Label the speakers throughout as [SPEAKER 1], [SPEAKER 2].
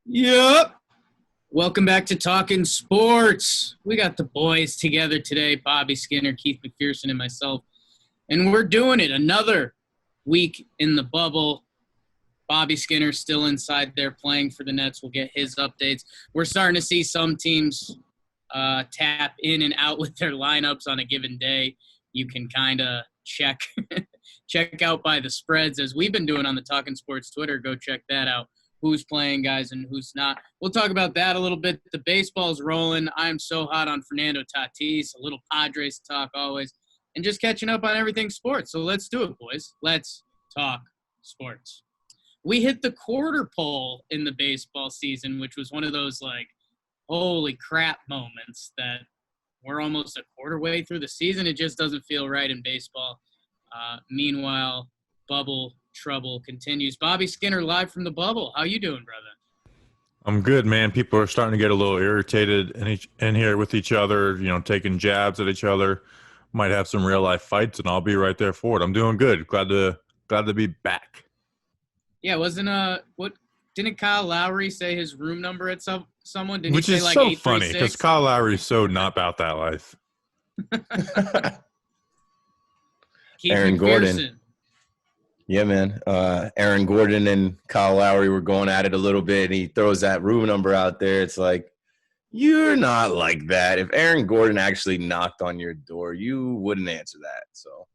[SPEAKER 1] Yep. Welcome back to Talkin Sports. We got the boys together today, Bobby Skinner, Keith McPherson, and myself. And we're doing it. Another week in the bubble. Bobby Skinner still inside there playing for the Nets. We'll get his updates. We're starting to see some teams tap in and out with their lineups on a given day. You can kind of check out by the spreads as we've been doing on the Talkin Sports Twitter. Go check that out. Who's playing, guys, and who's not. We'll talk about that a little bit. The baseball's rolling. I'm so hot on Fernando Tatis, a little Padres talk always, and just catching up on everything sports. So let's do it, boys. Let's talk sports. We hit the quarter pole in the baseball season, which was one of those, like, holy crap moments that we're almost a quarter way through the season. It just doesn't feel right in baseball. Meanwhile, bubble trouble continues. Bobby Skinner live from the bubble. How you doing, brother?
[SPEAKER 2] I'm good, man. People are starting to get a little irritated in here with each other, taking jabs at each other. Might have some real life fights, and I'll be right there for it. I'm doing good. Glad to be back.
[SPEAKER 1] Yeah, didn't Kyle Lowry say his room number at someone? Did
[SPEAKER 2] Which
[SPEAKER 1] he say
[SPEAKER 2] is
[SPEAKER 1] like
[SPEAKER 2] so funny
[SPEAKER 1] 836?
[SPEAKER 2] because Kyle Lowry is so not about that life.
[SPEAKER 1] Keith
[SPEAKER 3] Aaron
[SPEAKER 1] McPherson.
[SPEAKER 3] Gordon. Yeah, man. Aaron Gordon and Kyle Lowry were going at it a little bit, and he throws that room number out there. It's like, you're not like that. If Aaron Gordon actually knocked on your door, you wouldn't answer that. So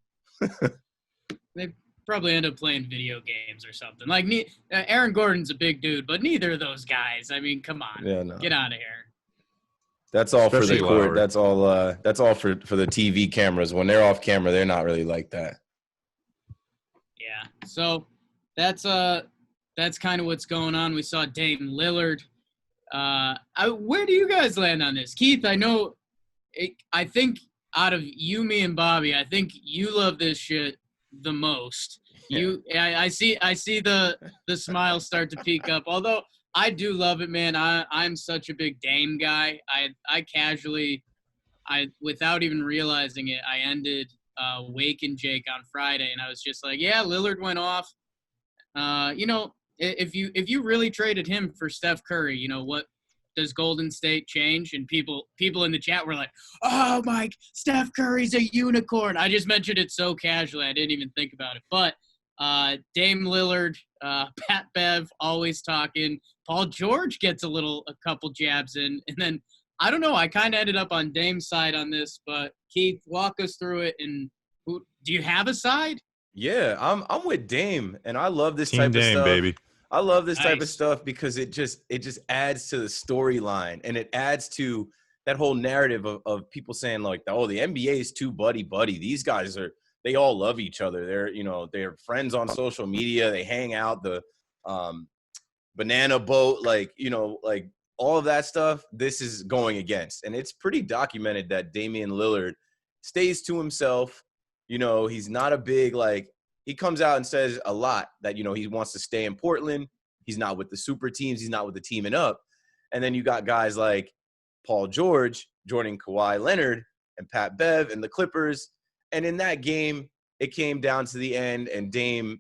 [SPEAKER 1] They probably end up playing video games or something. Like Aaron Gordon's a big dude, but neither of those guys. I mean, come on, Get out of here.
[SPEAKER 3] That's all
[SPEAKER 2] Especially
[SPEAKER 3] for the court.
[SPEAKER 2] Lowry.
[SPEAKER 3] That's all for the TV cameras. When they're off camera, they're not really like that.
[SPEAKER 1] Yeah. So that's kind of what's going on. We saw Damian Lillard. Where do you guys land on this, Keith? I think out of you, me, and Bobby, I think you love this shit the most.
[SPEAKER 3] Yeah.
[SPEAKER 1] I see the smile start to peek up. Although I do love it, man. I'm such a big Dame guy. I casually, without even realizing it, I ended Wake and Jake on Friday, and I was just like, yeah, Lillard went off. If you really traded him for Steph Curry, what does Golden State change? And people in the chat were like, oh, Mike, Steph Curry's a unicorn. I just mentioned it so casually. I didn't even think about it. But Dame Lillard, Pat Bev, always talking. Paul George gets a couple jabs in. And then, I don't know, I kind of ended up on Dame's side on this. But, Keith, walk us through it. And do you have a side?
[SPEAKER 3] Yeah, I'm with Dame, and I love this
[SPEAKER 2] Team
[SPEAKER 3] type
[SPEAKER 2] Dame,
[SPEAKER 3] of stuff.
[SPEAKER 2] baby.
[SPEAKER 3] I love this type of
[SPEAKER 1] Nice.
[SPEAKER 3] stuff because it just adds to the storyline, and it adds to that whole narrative of people saying like, oh, the NBA is too buddy. These guys they all love each other. They're friends on social media. They hang out, the banana boat, like all of that stuff. This is going against, and it's pretty documented that Damian Lillard stays to himself. He's not a big, he comes out and says a lot that, he wants to stay in Portland. He's not with the super teams. He's not with the teaming up. And then you got guys like Paul George joining Kawhi Leonard and Pat Bev and the Clippers. And in that game, it came down to the end, and Dame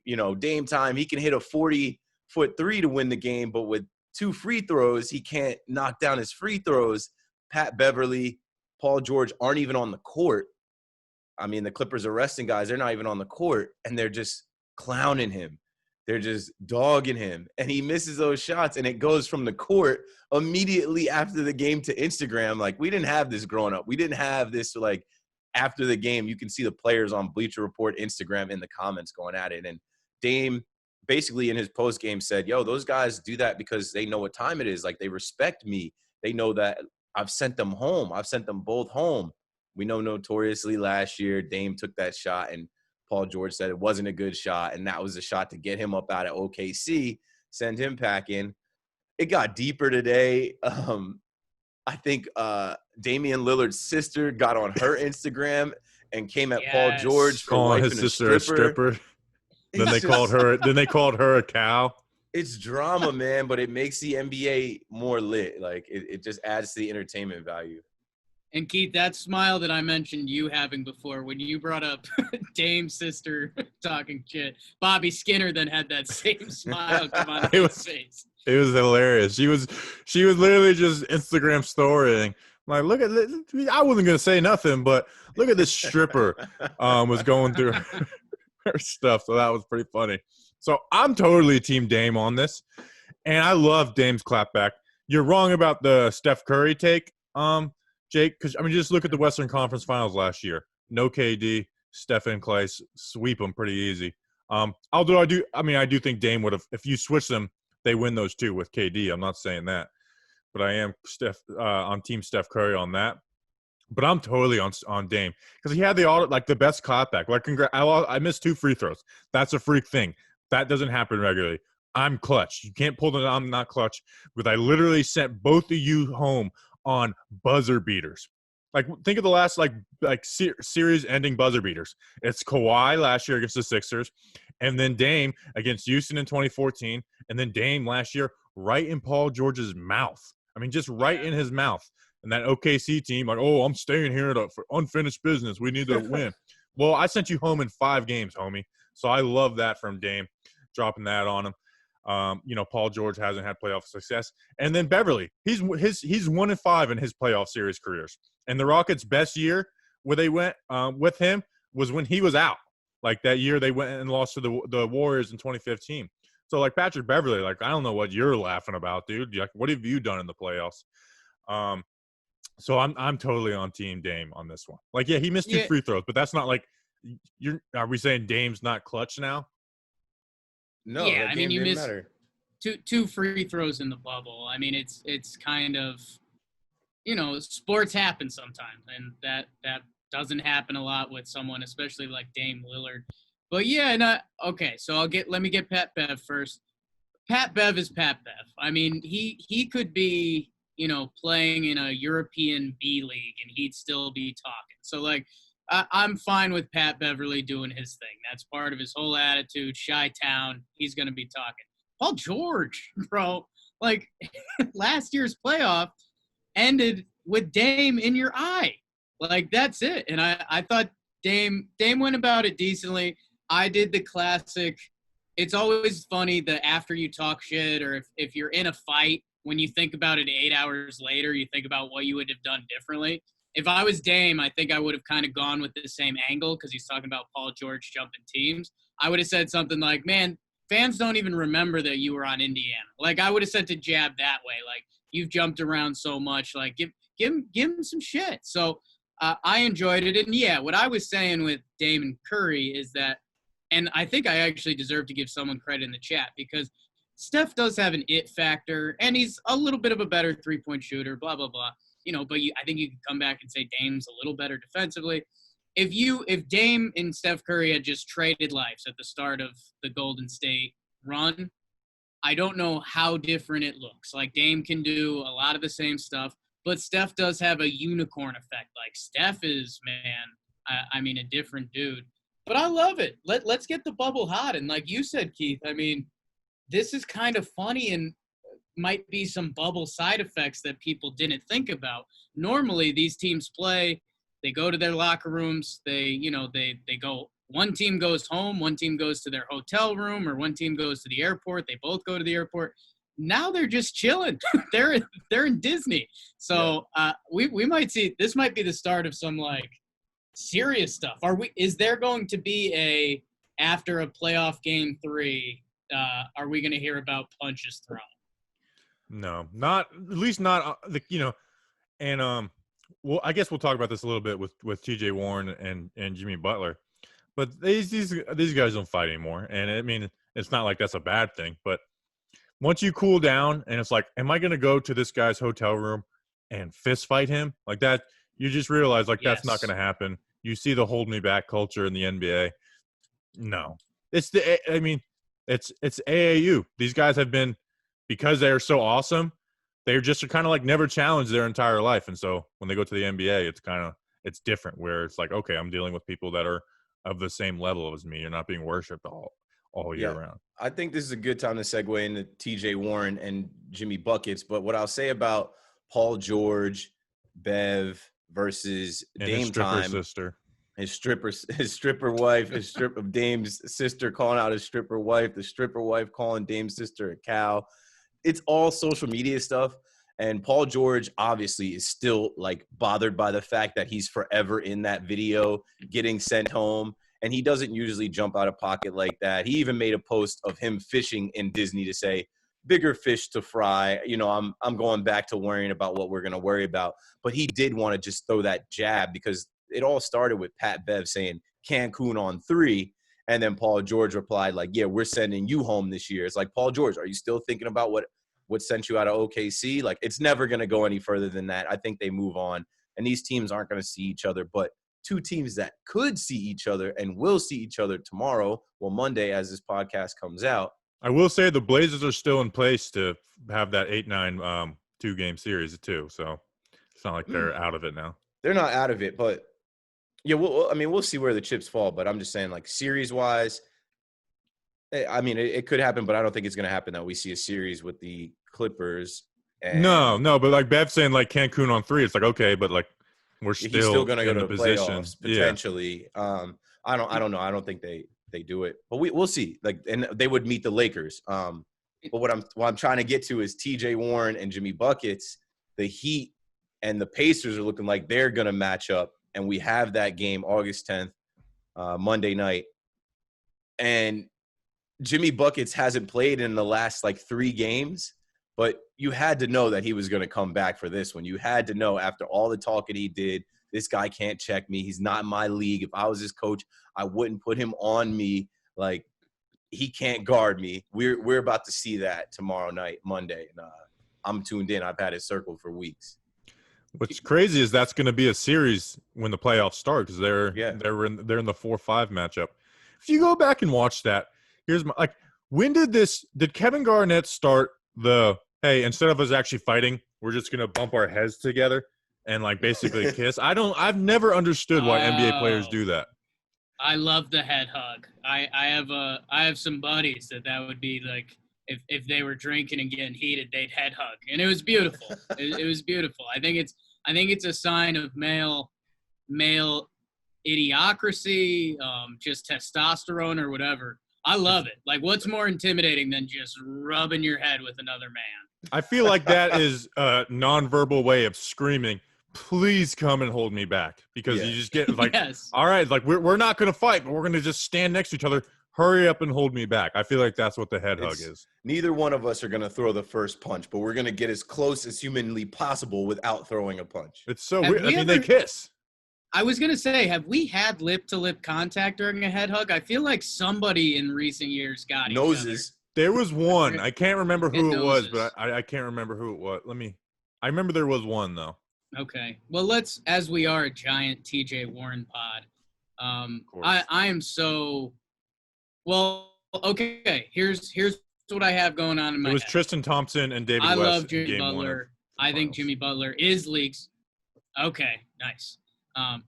[SPEAKER 3] time, he can hit a 40-foot three to win the game, but with 2 free throws, he can't knock down his free throws. Pat Beverly, Paul George aren't even on the court. I mean, the Clippers are resting guys. They're not even on the court, and they're just clowning him. They're just dogging him, and he misses those shots, and it goes from the court immediately after the game to Instagram. Like, we didn't have this growing up. We didn't have this, after the game, you can see the players on Bleacher Report, Instagram, in the comments going at it. And Dame basically in his postgame said, yo, those guys do that because they know what time it is. Like, they respect me. They know that I've sent them home. I've sent them both home. We know notoriously last year, Dame took that shot, and Paul George said it wasn't a good shot, and that was a shot to get him up out of OKC, send him packing. It got deeper today. I think Damian Lillard's sister got on her Instagram and came at Paul George for
[SPEAKER 2] Calling
[SPEAKER 3] wiping
[SPEAKER 2] his sister a stripper. Then they called her a cow.
[SPEAKER 3] It's drama, man, but it makes the NBA more lit. Like, it just adds to the entertainment value.
[SPEAKER 1] And Keith, that smile that I mentioned you having before when you brought up Dame's sister talking shit, Bobby Skinner then had that same smile come on his face.
[SPEAKER 2] It was hilarious. She was literally just Instagram storying. Like, look at this. I wasn't gonna say nothing, but look at this stripper was going through her stuff. So that was pretty funny. So I'm totally Team Dame on this, and I love Dame's clapback. You're wrong about the Steph Curry take, Jake, because I mean, just look at the Western Conference Finals last year. No KD, Steph and Clay sweep them pretty easy. Although I do think Dame would have, if you switch them, they win those two with KD. I'm not saying that, but I am on Team Steph Curry on that. But I'm totally on Dame because he had the best clapback. Like, I missed 2 free throws. That's a freak thing. That doesn't happen regularly. I'm clutch. You can't pull the I'm not clutch because I literally sent both of you home on buzzer beaters. Like, think of the last series-ending buzzer beaters. It's Kawhi last year against the Sixers, and then Dame against Houston in 2014, and then Dame last year right in Paul George's mouth. I mean, just right in his mouth. And that OKC team, like, oh, I'm staying here for unfinished business. We need to win. Well, I sent you home in 5 games, homie. So I love that from Dame, dropping that on him. Paul George hasn't had playoff success. And then Beverly, he's 1-5 in his playoff series careers. And the Rockets' best year where they went with him was when he was out. Like, that year they went and lost to the Warriors in 2015. So, like, Patrick Beverly, like, I don't know what you're laughing about, dude. Like, what have you done in the playoffs? So I'm totally on Team Dame on this one. Like, yeah, he missed 2 free throws, but that's not like are we saying Dame's not clutch now?
[SPEAKER 3] No,
[SPEAKER 1] yeah, I mean, you missed
[SPEAKER 3] matter.
[SPEAKER 1] two free throws in the bubble. I mean, it's kind of, sports happen sometimes, and that doesn't happen a lot with someone, especially like Dame Lillard. But yeah, okay. So let me get Pat Bev first. Pat Bev is Pat Bev. I mean, he could be, playing in a European B League and he'd still be talking. So, like, I'm fine with Pat Beverly doing his thing. That's part of his whole attitude. Chi-Town, he's going to be talking. Paul George, bro, like, last year's playoff ended with Dame in your eye. Like, that's it. And I thought Dame went about it decently. I did the classic. It's always funny that after you talk shit or if you're in a fight, when you think about it 8 hours later, you think about what you would have done differently. If I was Dame, I think I would have kind of gone with the same angle because he's talking about Paul George jumping teams. I would have said something like, man, fans don't even remember that you were on Indiana. Like, I would have said to Jab that way, like, you've jumped around so much, like, give him some shit. So I enjoyed it. And, yeah, what I was saying with Dame and Curry is that, and I think I actually deserve to give someone credit in the chat because Steph does have an it factor, and he's a little bit of a better three-point shooter, blah, blah, blah. But I think you could come back and say Dame's a little better defensively. If Dame and Steph Curry had just traded lives at the start of the Golden State run, I don't know how different it looks. Like, Dame can do a lot of the same stuff, but Steph does have a unicorn effect. Like, Steph is, man, I mean, a different dude. But I love it. Let's get the bubble hot. And like you said, Keith, I mean, this is kind of funny and might be some bubble side effects that people didn't think about. Normally, these teams play, they go to their locker rooms, they go, one team goes home, one team goes to their hotel room, or one team goes to the airport. They both go to the airport. Now they're just chilling. they're in Disney. So we might see, this might be the start of some like serious stuff. Is there going to be after a playoff game 3, are we going to hear about punches thrown?
[SPEAKER 2] No, not at least not and well, I guess we'll talk about this a little bit with TJ Warren and Jimmy Butler, but these guys don't fight anymore, and I mean it's not like that's a bad thing, but once you cool down and it's like, am I going to go to this guy's hotel room and fist fight him like that? You just realize like that's not going to happen. You see the hold me back culture in the NBA. No, it's AAU. These guys have been, because they are so awesome, they're just kind of like never challenged their entire life. And so when they go to the NBA, it's different where it's like, okay, I'm dealing with people that are of the same level as me. You're not being worshipped all year round.
[SPEAKER 3] I think this is a good time to segue into TJ Warren and Jimmy Buckets. But what I'll say about Paul George, Bev versus and Dame
[SPEAKER 2] his stripper
[SPEAKER 3] time,
[SPEAKER 2] sister.
[SPEAKER 3] His stripper wife, Dame's sister calling out his stripper wife, the stripper wife calling Dame's sister a cow. it's all social media stuff. And Paul George obviously is still like bothered by the fact that he's forever in that video getting sent home. And he doesn't usually jump out of pocket like that. He even made a post of him fishing in Disney to say, bigger fish to fry. You know, I'm going back to worrying about what we're going to worry about. But he did want to just throw that jab because it all started with Pat Bev saying Cancun on 3. And then Paul George replied like, yeah, we're sending you home this year. It's like, Paul George, are you still thinking about what sent you out of OKC? Like, it's never going to go any further than that. I think they move on. And these teams aren't going to see each other. But two teams that could see each other and will see each other tomorrow, well, Monday as this podcast comes out.
[SPEAKER 2] I will say the Blazers are still in place to have that 8-9 two-game series too. So it's not like they're out of it now.
[SPEAKER 3] They're not out of it, but yeah, we'll see where the chips fall. But I'm just saying, like, series-wise, I mean, it could happen, but I don't think it's going to happen that we see a series with the Clippers. And
[SPEAKER 2] no, but like Bev's saying, like Cancun on 3, it's like, okay, but like we're
[SPEAKER 3] he's still going to go to the
[SPEAKER 2] position
[SPEAKER 3] playoffs potentially. Yeah. I don't know. I don't think they do it, but we'll see. Like, and they would meet the Lakers. But what I'm trying to get to is TJ Warren and Jimmy Buckets. The Heat and the Pacers are looking like they're going to match up, and we have that game August 10th, Monday night. And Jimmy Buckets hasn't played in the last like 3 games, but you had to know that he was going to come back for this one. You had to know after all the talking he did, this guy can't check me. He's not in my league. If I was his coach, I wouldn't put him on me. Like, he can't guard me. We're about to see that tomorrow night, Monday. And I'm tuned in. I've had it circled for weeks.
[SPEAKER 2] What's crazy is that's going to be a series when the playoffs start because they're in the 4-5 matchup. If you go back and watch that, here's my when did Kevin Garnett start the hey, instead of us actually fighting, we're just going to bump our heads together and like basically kiss? I've never understood why NBA players do that.
[SPEAKER 1] I love the head hug. I have some buddies that would be like if they were drinking and getting heated, they'd head hug, and it was beautiful. It was beautiful. I think it's a sign of male idiocracy, just testosterone or whatever. I love it. Like, what's more intimidating than just rubbing your head with another man?
[SPEAKER 2] I feel like that is a nonverbal way of screaming, please come and hold me back, because you just get like, all right, like we're not going to fight, but we're going to just stand next to each other. Hurry up and hold me back. I feel like that's what the head hug is.
[SPEAKER 3] Neither one of us are going to throw the first punch, but we're going to get as close as humanly possible without throwing a punch.
[SPEAKER 2] It's so weird. I mean, they kiss.
[SPEAKER 1] I was going to say, have we had lip-to-lip contact during a head hug? I feel like somebody in recent years got
[SPEAKER 3] noses.
[SPEAKER 2] There was one. I can't remember who it was, but I can't remember who it was. I remember there was one, though.
[SPEAKER 1] Okay. Well, as we are a giant TJ Warren pod, I am so – well, okay. Here's what I have going on in my head.
[SPEAKER 2] It was Tristan Thompson and David West.
[SPEAKER 1] I love Jimmy Butler. I think Jimmy Butler is leagues. Okay, nice.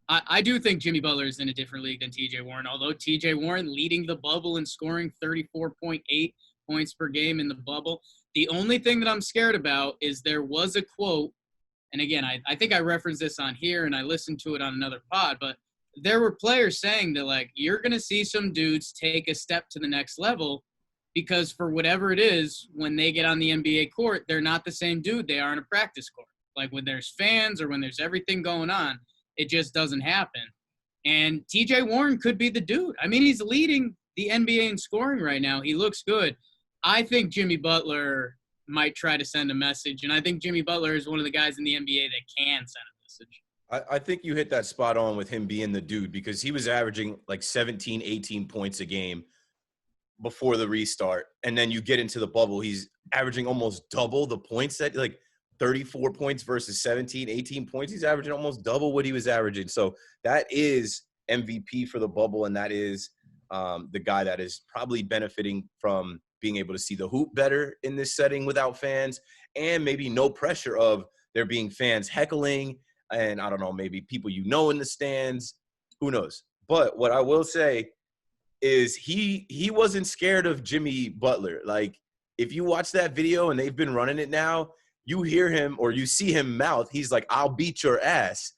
[SPEAKER 1] I do think Jimmy Butler is in a different league than TJ Warren, although TJ Warren leading the bubble and scoring 34.8 points per game in the bubble. The only thing that I'm scared about is there was a quote, and again, I think I referenced this on here and I listened to it on another pod, but there were players saying that, like, you're going to see some dudes take a step to the next level because for whatever it is, when they get on the NBA court, they're not the same dude they are in a practice court. Like, when there's fans or when there's everything going on, it just doesn't happen. And TJ Warren could be the dude. I mean, he's leading the NBA in scoring right now. He looks good. I think Jimmy Butler might try to send a message, and I think Jimmy Butler is one of the guys in the NBA that can send a message.
[SPEAKER 3] I think you hit that spot on with him being the dude, because he was averaging like 17, 18 points a game before the restart. And then you get into the bubble, he's averaging almost double the points that, like, 34 points versus 17, 18 points. He's averaging almost double what he was averaging. So that is MVP for the bubble, and that is the guy that is probably benefiting from being able to see the hoop better in this setting without fans, and maybe no pressure of there being fans heckling and, I don't know, maybe people in the stands. Who knows? But what I will say is he wasn't scared of Jimmy Butler. Like, if you watch that video, and they've been running it now, you hear him or you see him mouth, he's like, I'll beat your ass.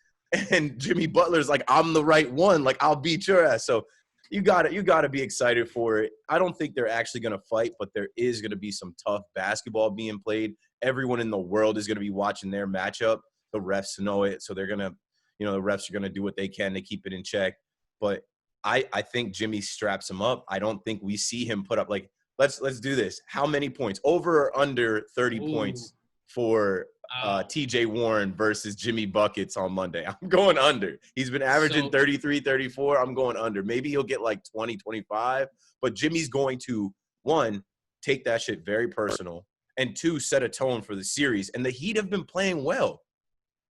[SPEAKER 3] And Jimmy Butler's like, I'm the right one. Like, I'll beat your ass. So you gotta be excited for it. I don't think they're actually gonna fight, but there is gonna be some tough basketball being played. Everyone in the world is gonna be watching their matchup. The refs know it, so they're gonna, the refs are gonna do what they can to keep it in check. But I think Jimmy straps him up. I don't think we see him put up like let's do this. How many points? Over or under 30 points for TJ Warren versus Jimmy Buckets on Monday. I'm going under. He's been averaging 33, 34. I'm going under. Maybe he'll get like 20, 25. But Jimmy's going to, one, take that shit very personal, and two, set a tone for the series. And the Heat have been playing well.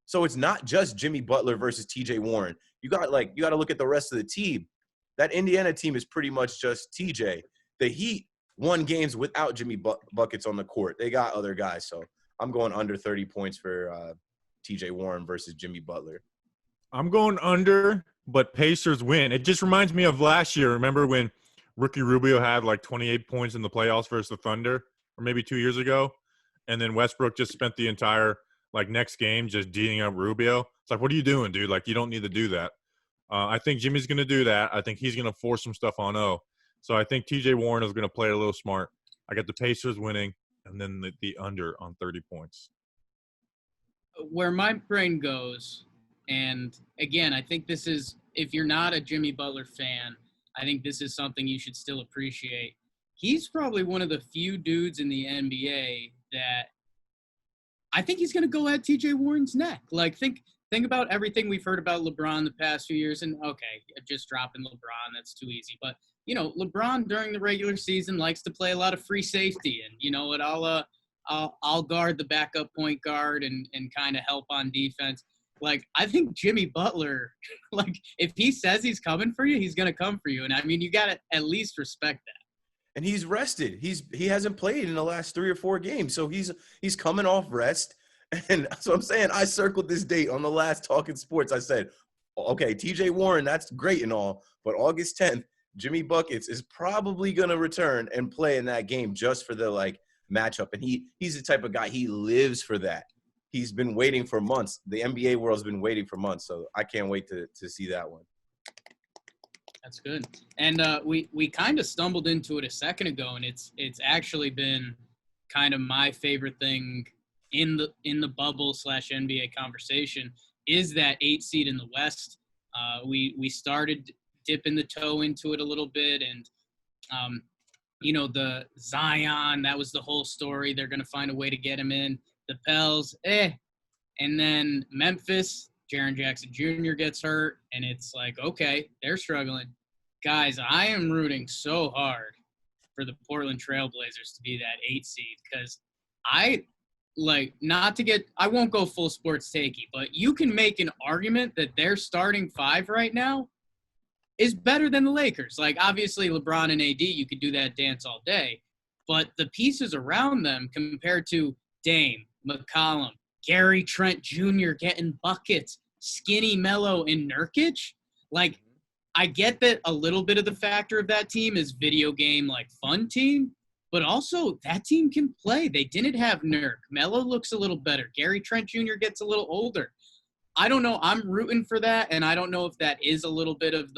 [SPEAKER 3] So it's not just Jimmy Butler versus TJ Warren. You got to look at the rest of the team. That Indiana team is pretty much just TJ. The Heat won games without Jimmy Buckets on the court. They got other guys. So I'm going under 30 points for TJ Warren versus Jimmy Butler.
[SPEAKER 2] I'm going under, but Pacers win. It just reminds me of last year. Remember when Ricky Rubio had like 28 points in the playoffs versus the Thunder, or maybe 2 years ago? And then Westbrook just spent the entire next game just D'ing up Rubio. It's like, what are you doing, dude? Like, you don't need to do that. I think Jimmy's going to do that. I think he's going to force some stuff on O. So I think TJ Warren is going to play a little smart. I got the Pacers winning, and then the under on 30 points.
[SPEAKER 1] Where my brain goes, and again, I think this is, if you're not a Jimmy Butler fan, I think this is something you should still appreciate. He's probably one of the few dudes in the NBA that I think he's going to go at TJ Warren's neck. Like, think about everything we've heard about LeBron the past few years. And, okay, just dropping LeBron, that's too easy. But, LeBron during the regular season likes to play a lot of free safety. And, you know what, I'll guard the backup point guard and kind of help on defense. Like, I think Jimmy Butler, like, if he says he's coming for you, he's going to come for you. And, I mean, you got to at least respect that.
[SPEAKER 3] And he's rested. He hasn't played in the last 3 or 4 games. So he's coming off rest. And that's what I'm saying. I circled this date on the last Talkin' Sports. I said, okay, TJ Warren, that's great and all, but August 10th, Jimmy Buckets is probably going to return and play in that game just for the matchup. And he's the type of guy, he lives for that. He's been waiting for months. The NBA world's been waiting for months. So I can't wait to see that one.
[SPEAKER 1] That's good. And we kind of stumbled into it a second ago, and it's actually been kind of my favorite thing in the bubble / NBA conversation is that 8 seed in the West. We started dipping the toe into it a little bit, and the Zion, that was the whole story. They're going to find a way to get him in. The Pels, and then Memphis, Jaren Jackson Jr. gets hurt, and it's like, okay, they're struggling. Guys, I am rooting so hard for the Portland Trailblazers to be that 8 seed because I won't go full sports takey, but you can make an argument that their starting 5 right now is better than the Lakers. Like, obviously, LeBron and AD, you could do that dance all day, but the pieces around them compared to Dame, McCollum, Gary Trent Jr. getting buckets, Skinny Melo, and Nurkic, like, I get that a little bit of the factor of that team is video game, fun team, but also that team can play. They didn't have Nurk. Melo looks a little better. Gary Trent Jr. gets a little older. I don't know. I'm rooting for that, and I don't know if that is a little bit of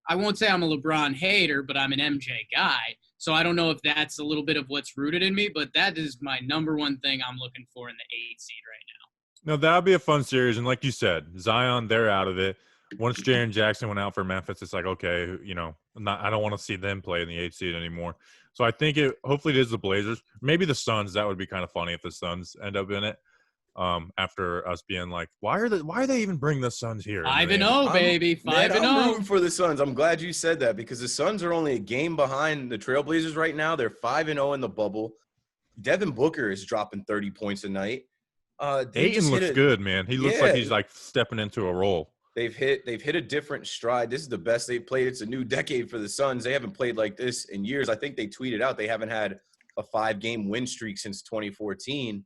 [SPEAKER 1] I won't say I'm a LeBron hater, but I'm an MJ guy. So I don't know if that's a little bit of what's rooted in me, but that is my number one thing I'm looking for in the 8 seed right now.
[SPEAKER 2] No, that'll be a fun series. And like you said, Zion, they're out of it. Once Jaren Jackson went out for Memphis, it's like, okay, I don't want to see them play in the 8 seed anymore. So I think hopefully it is the Blazers. Maybe the Suns. That would be kind of funny if the Suns end up in it. After us being like, why are they even bring the Suns here?
[SPEAKER 1] 5-0, baby. 5-0.
[SPEAKER 3] I'm rooting for the Suns. I'm glad you said that because the Suns are only a game behind the Trailblazers right now. They're 5-0 in the bubble. Devin Booker is dropping 30 points a night.
[SPEAKER 2] Ayton looks good, man. He looks like he's stepping into a role.
[SPEAKER 3] They've hit a different stride. This is the best they've played. It's a new decade for the Suns. They haven't played like this in years. I think they tweeted out they haven't had a 5-game win streak since 2014.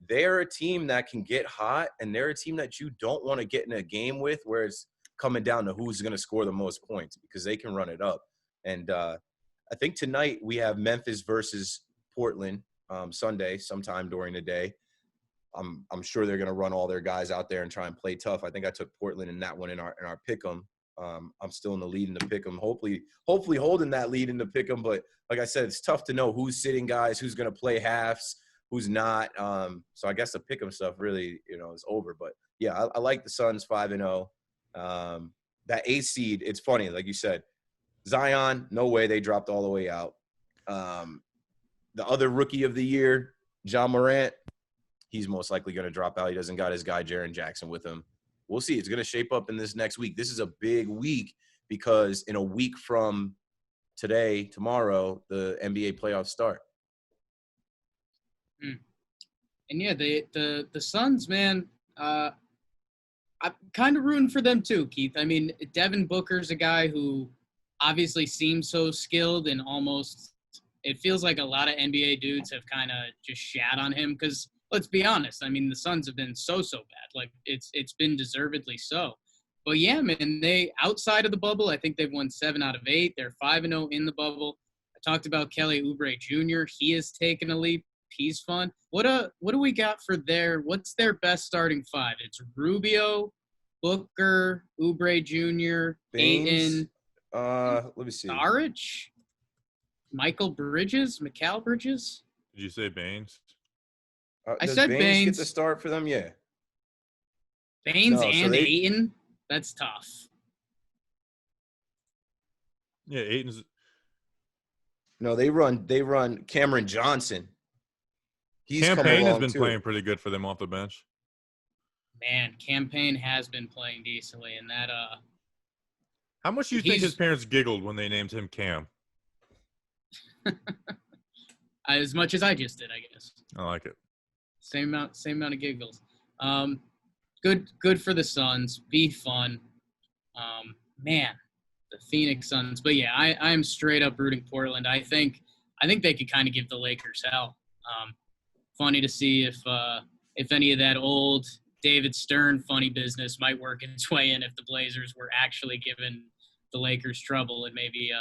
[SPEAKER 3] They're a team that can get hot, and they're a team that you don't want to get in a game with where it's coming down to who's going to score the most points because they can run it up. And I think tonight we have Memphis versus Portland Sunday sometime during the day. I'm sure they're going to run all their guys out there and try and play tough. I think I took Portland in that one in our pick'em. I'm still in the lead in the pick'em. Hopefully holding that lead in the pick'em. But like I said, it's tough to know who's sitting guys, who's going to play halves, who's not. So I guess the pick'em stuff really, is over. But yeah, I like the Suns 5-0. That 8th seed, it's funny, like you said, Zion, no way, they dropped all the way out. The other rookie of the year, Ja Morant, he's most likely going to drop out. He doesn't got his guy Jaren Jackson with him. We'll see. It's going to shape up in this next week. This is a big week because in a week from tomorrow, the NBA playoffs start.
[SPEAKER 1] And yeah, the Suns, man, I'm kind of rooting for them too, Keith. I mean, Devin Booker's a guy who obviously seems so skilled, and almost it feels like a lot of NBA dudes have kind of just shat on him because let's be honest. I mean, the Suns have been so bad. Like it's been deservedly so. But yeah, man, they outside of the bubble, I think they've won 7 out of 8. They're 5-0 in the bubble. I talked about Kelly Oubre Jr. He has taken a leap. He's fun. What do we got for what's their best starting 5? It's Rubio, Booker, Oubre Jr.,
[SPEAKER 3] Baines,
[SPEAKER 1] Ayton,
[SPEAKER 3] let me see.
[SPEAKER 1] Saric, Mikal Bridges.
[SPEAKER 2] Did you say Baines?
[SPEAKER 1] I said Baines.
[SPEAKER 3] Get the start for them? Yeah.
[SPEAKER 1] Baines Ayton? That's tough.
[SPEAKER 2] Yeah, Ayton's.
[SPEAKER 3] No, they run Cameron Johnson.
[SPEAKER 2] Campaign has been playing pretty good for them off the bench.
[SPEAKER 1] Man, Campaign has been playing decently, and that
[SPEAKER 2] How much do you think his parents giggled when they named him Cam?
[SPEAKER 1] As much as I just did, I guess.
[SPEAKER 2] I like it.
[SPEAKER 1] Same amount of giggles. Good for the Suns. Be fun. Man, the Phoenix Suns. But yeah, I'm straight up rooting Portland. I think they could kind of give the Lakers hell. Funny to see if any of that old David Stern funny business might work its way in if the Blazers were actually giving the Lakers trouble, and maybe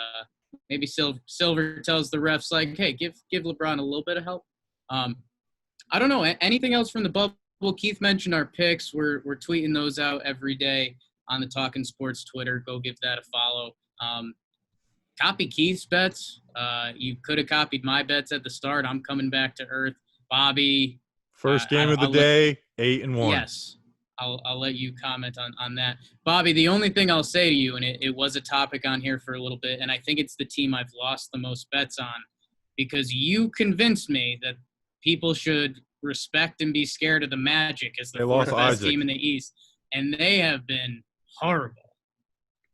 [SPEAKER 1] Silver tells the refs like, hey, give LeBron a little bit of help. I don't know. Anything else from the bubble? Keith mentioned our picks. We're tweeting those out every day on the Talkin Sports Twitter. Go give that a follow. Copy Keith's bets. You could have copied my bets at the start. I'm coming back to earth. Bobby.
[SPEAKER 2] First game of the day, 8-1.
[SPEAKER 1] Yes. I'll let you comment on that. Bobby, the only thing I'll say to you, and it was a topic on here for a little bit, and I think it's the team I've lost the most bets on, because you convinced me that people should respect and be scared of the Magic as the fourth best team in the East, and they have been horrible.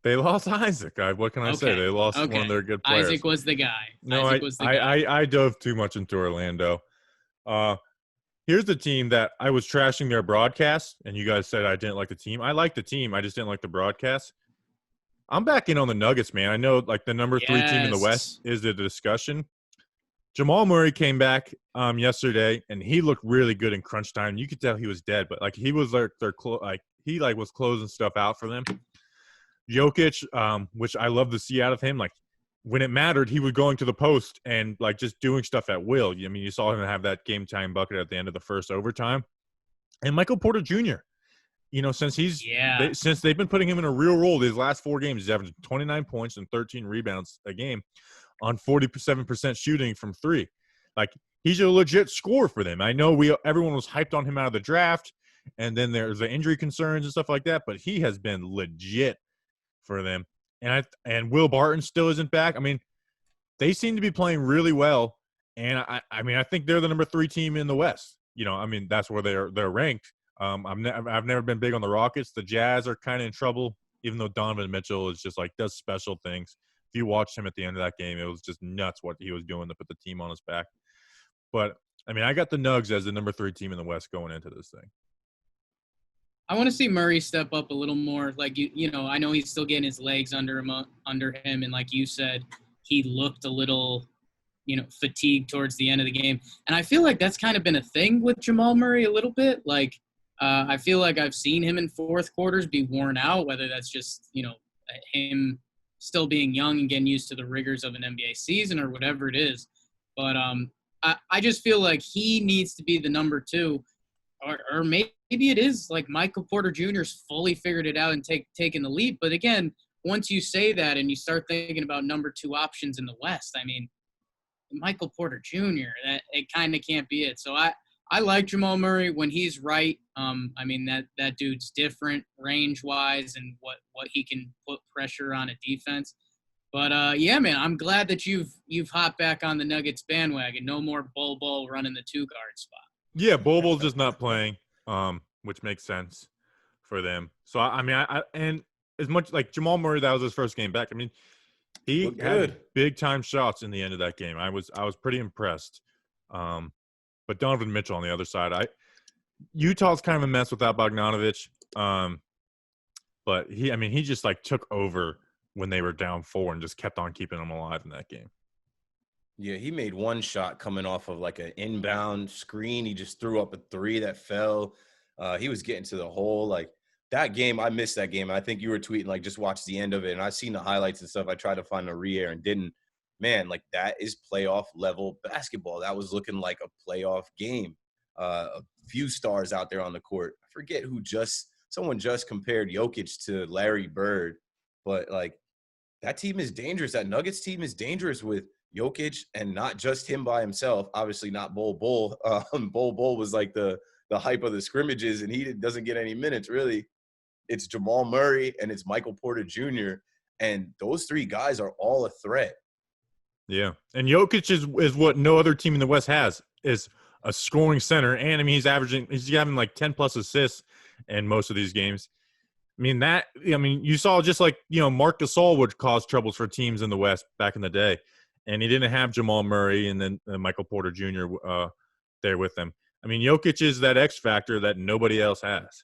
[SPEAKER 2] They lost Isaac. What can I say? They lost one of their good players.
[SPEAKER 1] Isaac was the guy.
[SPEAKER 2] No, I dove too much into Orlando. Here's the team that I was trashing their broadcast, and you guys said I didn't like the team. I like the team. I just didn't like the broadcast. I'm back in on the Nuggets, man. I know like the number 3 team in the West is the discussion. Jamal Murray came back yesterday, and he looked really good in crunch time. You could tell he was dead, but like he was was closing stuff out for them. Jokic, which I love to see out of him, like when it mattered, he was going to the post and like just doing stuff at will. I mean, you saw him have that game time bucket at the end of the first overtime. And Michael Porter Jr., since they've been putting him in a real role these last 4 games, he's averaging 29 points and 13 rebounds a game on 47% shooting from 3. Like, he's a legit scorer for them. I know everyone was hyped on him out of the draft, and then there's the injury concerns and stuff like that, but he has been legit for them. And Will Barton still isn't back. I mean, they seem to be playing really well, and I think they're the number 3 team in the West. I mean, that's where they're ranked. I've never been big on the Rockets. The Jazz are kind of in trouble, even though Donovan Mitchell is just like does special things. If you watched him at the end of that game, it was just nuts what he was doing to put the team on his back. But I mean, I got the Nugs as the number 3 team in the West going into this thing.
[SPEAKER 1] I want to see Murray step up a little more. Like, I know he's still getting his legs under him, and like you said, he looked a little, fatigued towards the end of the game. And I feel like that's kind of been a thing with Jamal Murray a little bit. Like, I feel like I've seen him in fourth quarters be worn out, whether that's just, him still being young and getting used to the rigors of an NBA season or whatever it is. But I just feel like he needs to be the number 2. Or maybe it is like Michael Porter Jr.'s fully figured it out and taken the leap. But again, once you say that and you start thinking about number 2 options in the West, I mean, Michael Porter Jr., that it kind of can't be it. So I like Jamal Murray when he's right. I mean, that dude's different range-wise and what he can put pressure on a defense. But yeah, man, I'm glad that you've hopped back on the Nuggets bandwagon. No more Bol running the 2-guard spot.
[SPEAKER 2] Yeah, Bol's just not playing, which makes sense for them. So I mean, I and as much like Jamal Murray, that was his first game back. I mean, he had big time shots in the end of that game. I was pretty impressed. But Donovan Mitchell on the other side, Utah's kind of a mess without Bogdanović. But he just like took over when they were down 4 and just kept on keeping them alive in that game.
[SPEAKER 3] Yeah, he made one shot coming off of like an inbound screen. He just threw up a 3 that fell. He was getting to the hole. Like that game, I missed that game. I think you were tweeting like just watch the end of it. And I've seen the highlights and stuff. I tried to find a re-air and didn't. Man, like that is playoff level basketball. That was looking like a playoff game. A few stars out there on the court. I forget someone just compared Jokic to Larry Bird. But like that team is dangerous. That Nuggets team is dangerous with Jokic and not just him by himself. Obviously not Bol. Bol was like the hype of the scrimmages, and he doesn't get any minutes really. It's Jamal Murray and it's Michael Porter Jr. And those 3 guys are all a threat.
[SPEAKER 2] Yeah, and Jokic is what no other team in the West has, is a scoring center. And I mean, he's having like 10 plus assists in most of these games. I mean, you saw just like, Marc Gasol would cause troubles for teams in the West back in the day. And he didn't have Jamal Murray and then Michael Porter Jr. There with them. I mean, Jokic is that X factor that nobody else has.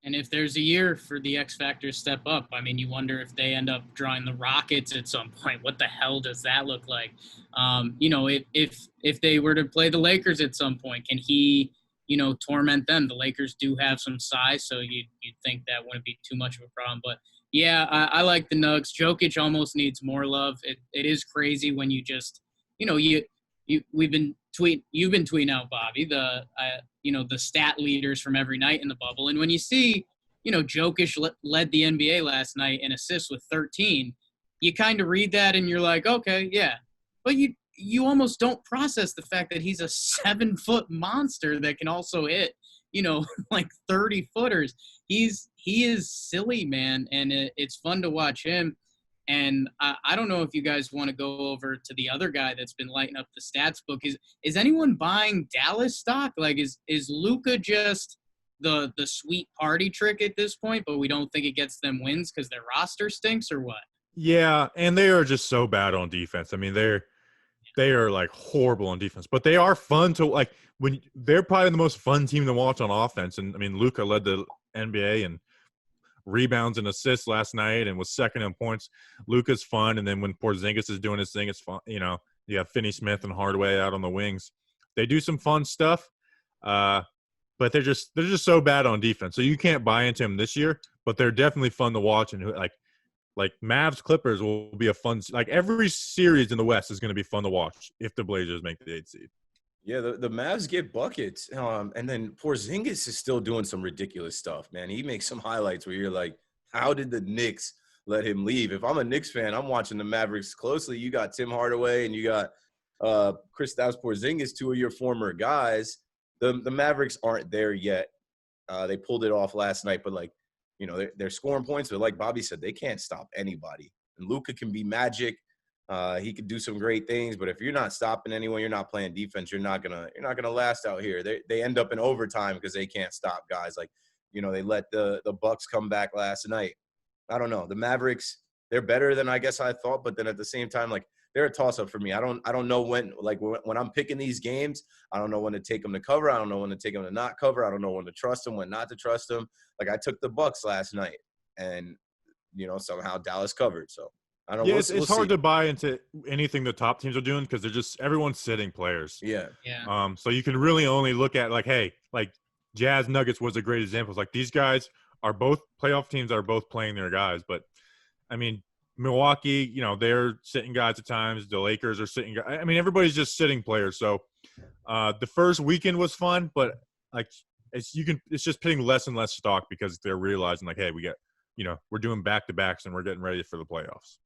[SPEAKER 1] And if there's a year for the X Factor to step up, I mean, you wonder if they end up drawing the Rockets at some point. What the hell does that look like? If they were to play the Lakers at some point, can he, torment them? The Lakers do have some size, so you'd think that wouldn't be too much of a problem. But, yeah, I like the Nugs. Jokic almost needs more love. It is crazy when you just, you've been tweeting out, Bobby, the stat leaders from every night in the bubble. And when you see, Jokic led the NBA last night in assists with 13, you kind of read that and you're like, okay, yeah. But you almost don't process the fact that he's a 7-foot monster that can also hit, like 30-footers. He is silly, man. And it's fun to watch him. And I don't know if you guys want to go over to the other guy that's been lighting up the stats book. Is anyone buying Dallas stock? Like, is Luka just the sweet party trick at this point, but we don't think it gets them wins because their roster stinks, or what?
[SPEAKER 2] Yeah, and they are just so bad on defense. I mean, they are like horrible on defense, but they are fun to like. When they're probably the most fun team to watch on offense. And I mean, Luka led the NBA and rebounds and assists last night and was second in points. Luka's fun. And then when Porzingis is doing his thing, it's fun. You have Finney-Smith and Hardaway out on the wings. They do some fun stuff, but they're just so bad on defense. So you can't buy into them this year, but they're definitely fun to watch. And like Mavs Clippers will be a fun – like every series in the West is going to be fun to watch if the Blazers make the 8th seed.
[SPEAKER 3] Yeah, the Mavs get buckets, and then Porzingis is still doing some ridiculous stuff, man. He makes some highlights where you're like, how did the Knicks let him leave? If I'm a Knicks fan, I'm watching the Mavericks closely. You got Tim Hardaway and you got Kristaps Porzingis, 2 of your former guys. The Mavericks aren't there yet. They pulled it off last night, but they're scoring points. But like Bobby said, they can't stop anybody. And Luka can be magic. He could do some great things, but if you're not stopping anyone, you're not playing defense, you're not gonna last out here. They end up in overtime because they can't stop guys. Like, they let the Bucks come back last night. I don't know. The Mavericks, they're better than I guess I thought, but then at the same time, like, they're a toss-up for me. I don't know when I'm picking these games, I don't know when to take them to cover. I don't know when to take them to not cover. I don't know when to trust them, when not to trust them. Like, I took the Bucks last night, and somehow Dallas covered. So. I don't know.
[SPEAKER 2] Yeah, it's hard to buy into anything the top teams are doing because everyone's sitting players.
[SPEAKER 3] Yeah.
[SPEAKER 2] So you can really only look at Jazz Nuggets was a great example. It's like these guys are both playoff teams that are both playing their guys. But I mean, Milwaukee, they're sitting guys at times. The Lakers are sitting guys. I mean, everybody's just sitting players. So the first weekend was fun, but it's just pitting less and less stock because they're realizing like, hey, we got we're doing back-to-backs and we're getting ready for the playoffs.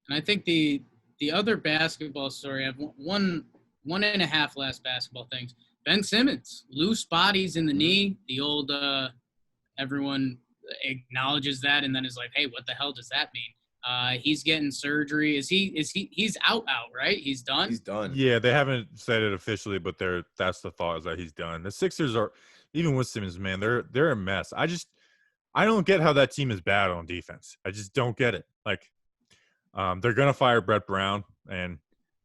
[SPEAKER 1] And I think the other basketball story, I have one and a half last basketball things. Ben Simmons, loose bodies in the knee. The old everyone acknowledges that and then is like, hey, what the hell does that mean? He's getting surgery. He's out, right? He's done?
[SPEAKER 3] He's done.
[SPEAKER 2] Yeah, they haven't said it officially, but that's the thought, is that he's done. The Sixers are, even with Simmons, man, they're a mess. I don't get how that team is bad on defense. I just don't get it. Like, they're going to fire Brett Brown, and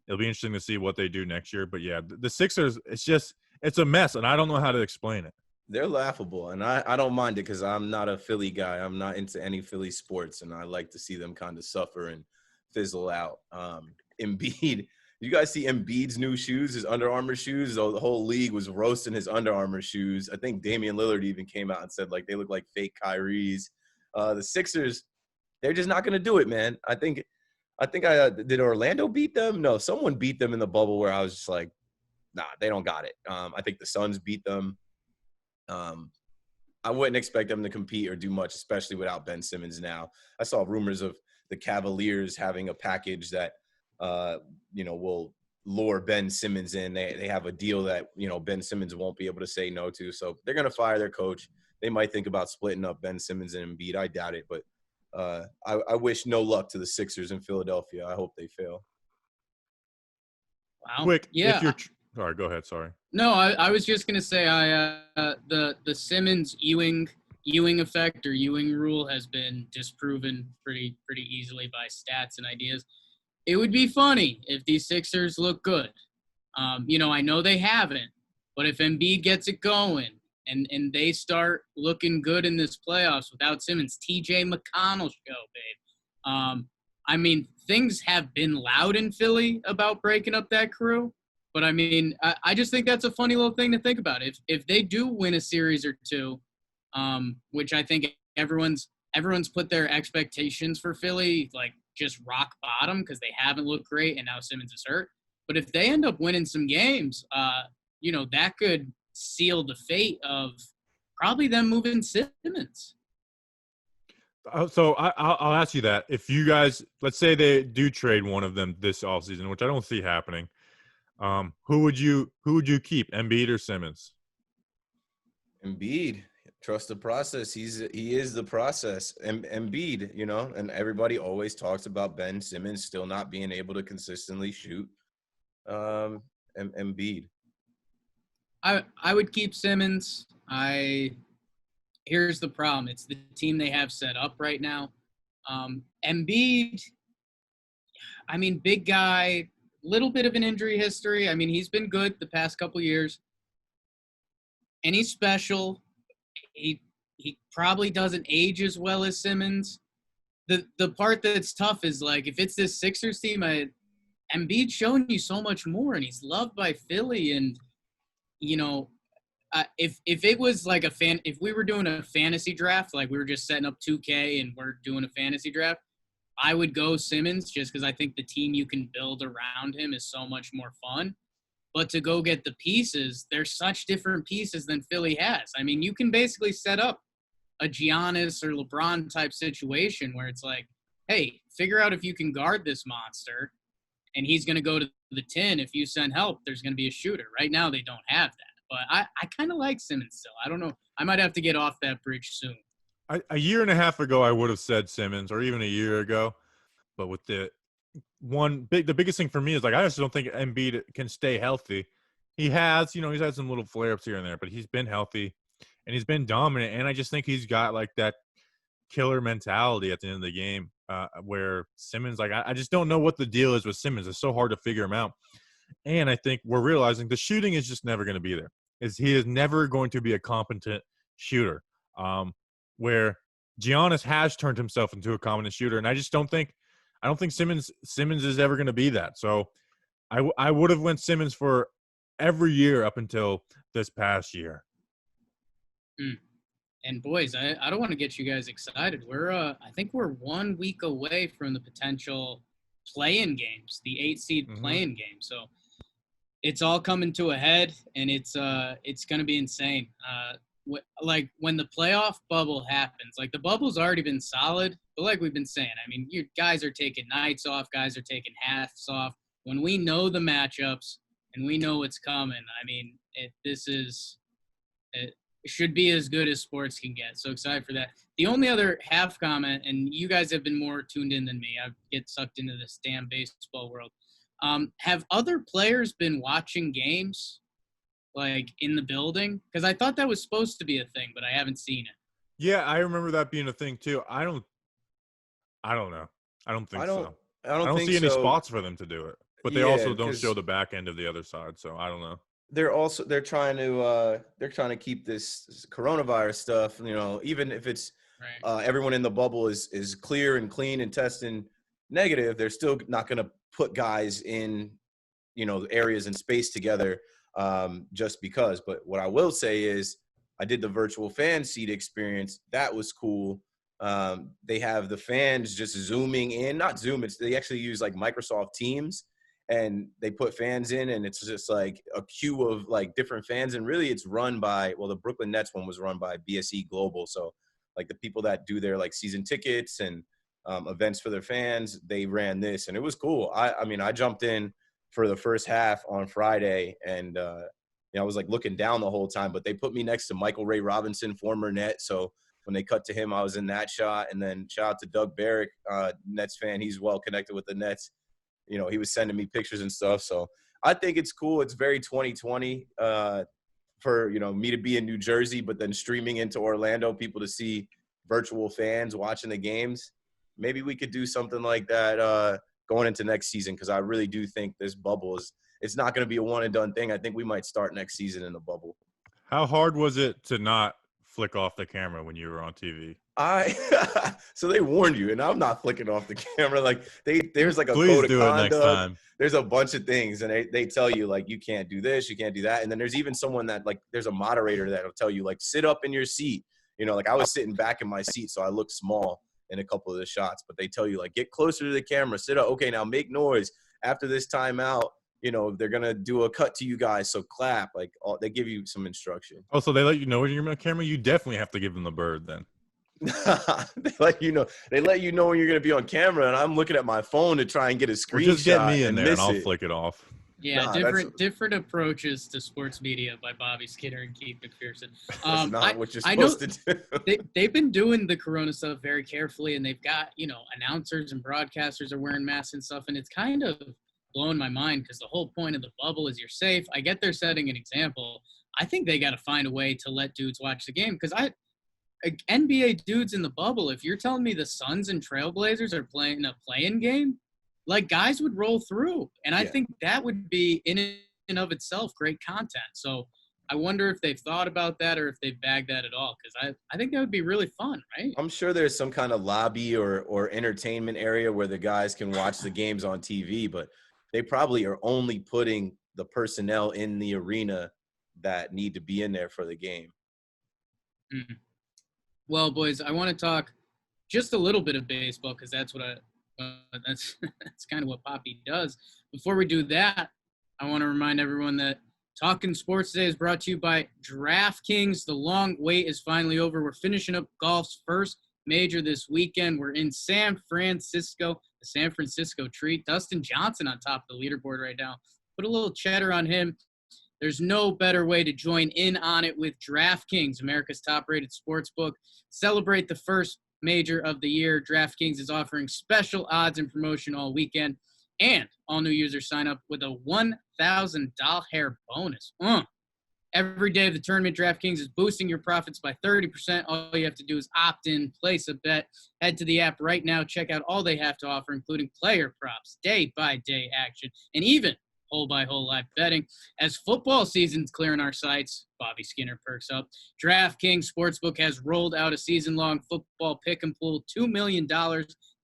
[SPEAKER 2] it'll be interesting to see what they do next year. But, yeah, the Sixers, it's a mess, and I don't know how to explain it.
[SPEAKER 3] They're laughable, and I don't mind it because I'm not a Philly guy. I'm not into any Philly sports, and I like to see them kind of suffer and fizzle out. Embiid, you guys see Embiid's new shoes, his Under Armour shoes? The whole league was roasting his Under Armour shoes. I think Damian Lillard even came out and said, like, they look like fake Kyrie's. The Sixers, they're just not going to do it, man. I think did Orlando beat them? No, someone beat them in the bubble where I was just like, nah, they don't got it. I think the Suns beat them. I wouldn't expect them to compete or do much, especially without Ben Simmons now. I saw rumors of the Cavaliers having a package that, will lure Ben Simmons in. They have a deal that, Ben Simmons won't be able to say no to. So they're going to fire their coach. They might think about splitting up Ben Simmons and Embiid. I doubt it, but I wish no luck to the Sixers in Philadelphia. I hope they fail.
[SPEAKER 1] Wow.
[SPEAKER 2] Quick,
[SPEAKER 1] yeah.
[SPEAKER 2] Sorry, go ahead. Sorry.
[SPEAKER 1] No, I was just gonna say the Simmons Ewing effect or Ewing rule has been disproven pretty easily by stats and ideas. It would be funny if these Sixers look good. I know they haven't, but if Embiid gets it going and they start looking good in this playoffs without Simmons, TJ McConnell show, babe. Things have been loud in Philly about breaking up that crew. But, I just think that's a funny little thing to think about. If they do win a series or two, which I think everyone's put their expectations for Philly, like, just rock bottom because they haven't looked great and now Simmons is hurt. But if they end up winning some games, that could seal the fate of probably them moving Simmons.
[SPEAKER 2] So I'll ask you that. If you guys, let's say they do trade one of them this offseason, which I don't see happening, who would you keep, Embiid or Simmons?
[SPEAKER 3] Embiid. Trust the process. He is the process. Embiid, and everybody always talks about Ben Simmons still not being able to consistently shoot. Embiid.
[SPEAKER 1] I would keep Simmons. Here's the problem. It's the team they have set up right now. Embiid, big guy, little bit of an injury history. He's been good the past couple years. And he's special. He probably doesn't age as well as Simmons. The part that's tough is, like, if it's this Sixers team, Embiid's showing you so much more, and he's loved by Philly. And, if it was like if we were doing a fantasy draft, like we were just setting up 2K and we're doing a fantasy draft, I would go Simmons just because I think the team you can build around him is so much more fun. But to go get the pieces, there's such different pieces than Philly has. You can basically set up a Giannis or LeBron type situation where it's like, hey, figure out if you can guard this monster, and he's going to go to the 10. If you send help, there's going to be a shooter. Right now, they don't have that. But I kind of like Simmons still. I don't know. I might have to get off that bridge soon.
[SPEAKER 2] A year and a half ago, I would have said Simmons, or even a year ago. But with the biggest thing for me is, like, I just don't think Embiid can stay healthy. He has, he's had some little flare-ups here and there, but he's been healthy and he's been dominant. And I just think he's got, like, that killer mentality at the end of the game where Simmons, like, I just don't know what the deal is with Simmons. It's so hard to figure him out. And I think we're realizing the shooting is just never going to be there. He is never going to be a competent shooter. Where Giannis has turned himself into a competent shooter, and I don't think Simmons is ever going to be that. So I would have went Simmons for every year up until this past year.
[SPEAKER 1] And boys, I don't want to get you guys excited. I think we're 1 week away from the potential play-in games, the 8-seed play-in game. So it's all coming to a head, and it's going to be insane. like when the playoff bubble happens, like the bubble's already been solid, but like we've been saying, I mean, you guys are taking nights off, guys are taking halves off. When we know the matchups and we know what's coming, I mean, it should be as good as sports can get. So excited for that. The only other half comment, and you guys have been more tuned in than me. I get sucked into this damn baseball world. Have other players been watching games, like in the building? Because I thought that was supposed to be a thing, but I haven't seen it.
[SPEAKER 2] Yeah, I remember that being a thing too. I don't know. I don't think so.
[SPEAKER 3] I don't think
[SPEAKER 2] see any
[SPEAKER 3] so.
[SPEAKER 2] spots for them to do it. But they also don't show the back end of the other side, so I don't know.
[SPEAKER 3] They're trying to keep this coronavirus stuff, even if it's
[SPEAKER 1] Right.
[SPEAKER 3] everyone in the bubble is clear and clean and testing negative, they're still not going to put guys in, areas and space together just because. But what I will say is I did the virtual fan seat experience. That was cool. They have the fans just zooming in, not Zoom. They actually use like Microsoft Teams, and they put fans in, and it's just like a queue of like different fans. And really it's run by, the Brooklyn Nets one was run by BSE Global. So like the people that do their like season tickets and events for their fans, they ran this, and it was cool. I mean, I jumped in for the first half on Friday, and I was like looking down the whole time, but they put me next to Michael Ray Robinson, former Net. So when they cut to him, I was in that shot. And then shout out to Doug Barrick, Nets fan. He's well connected with the Nets. He was sending me pictures and stuff. So I think it's cool. It's very 2020 for, me to be in New Jersey, but then streaming into Orlando, people to see virtual fans watching the games. Maybe we could do something like that going into next season, because I really do think this bubble it's not going to be a one and done thing. I think we might start next season in the bubble.
[SPEAKER 2] How hard was it to not flick off the camera when you were on TV?
[SPEAKER 3] So they warned you, and I'm not flicking off the camera. Like there's like a
[SPEAKER 2] Please
[SPEAKER 3] code of
[SPEAKER 2] do
[SPEAKER 3] conduct.
[SPEAKER 2] it next time.
[SPEAKER 3] There's a bunch of things, and they tell you like you can't do this, you can't do that. And then there's even someone that like there's a moderator that'll tell you like sit up in your seat. Like I was sitting back in my seat, so I look small in a couple of the shots. But they tell you like get closer to the camera, sit up. Okay, now make noise. After this timeout, they're gonna do a cut to you guys, so clap. Like they give you some instruction.
[SPEAKER 2] Oh, so they let you know when you're on camera? You definitely have to give them the bird then.
[SPEAKER 3] They let you know when you're going to be on camera, and I'm looking at my phone to try and get a screenshot.
[SPEAKER 2] Just get me in there and I'll flick it off.
[SPEAKER 1] Yeah, different approaches to sports media by Bobby Skinner and Keith McPherson.
[SPEAKER 3] That's not what you're supposed to do.
[SPEAKER 1] They've been doing the corona stuff very carefully, and they've got, announcers and broadcasters are wearing masks and stuff, and it's kind of blowing my mind because the whole point of the bubble is you're safe. I get they're setting an example. I think they got to find a way to let dudes watch the game, because NBA dudes in the bubble, if you're telling me the Suns and Trailblazers are playing a play-in game, like guys would roll through. And I think that would be in and of itself great content. So I wonder if they've thought about that or if they've bagged that at all, because I think that would be really fun, right?
[SPEAKER 3] I'm sure there's some kind of lobby or entertainment area where the guys can watch the games on TV, but they probably are only putting the personnel in the arena that need to be in there for the game.
[SPEAKER 1] Mm-hmm. Well, boys, I want to talk just a little bit of baseball, because that's what that's kind of what Poppy does. Before we do that, I want to remind everyone that Talkin' Sports Today is brought to you by DraftKings. The long wait is finally over. We're finishing up golf's first major this weekend. We're in San Francisco, the San Francisco Treat. Dustin Johnson on top of the leaderboard right now. Put a little cheddar on him. There's no better way to join in on it with DraftKings, America's top-rated sportsbook. Celebrate the first major of the year. DraftKings is offering special odds and promotion all weekend, and all new users sign up with a $1,000 bonus. Every day of the tournament, DraftKings is boosting your profits by 30%. All you have to do is opt in, place a bet. Head to the app right now. Check out all they have to offer, including player props, day-by-day action, and even hole-by-hole live betting. As football season's clearing our sites, Bobby Skinner perks up. DraftKings Sportsbook has rolled out a season-long football pick and pool, $2 million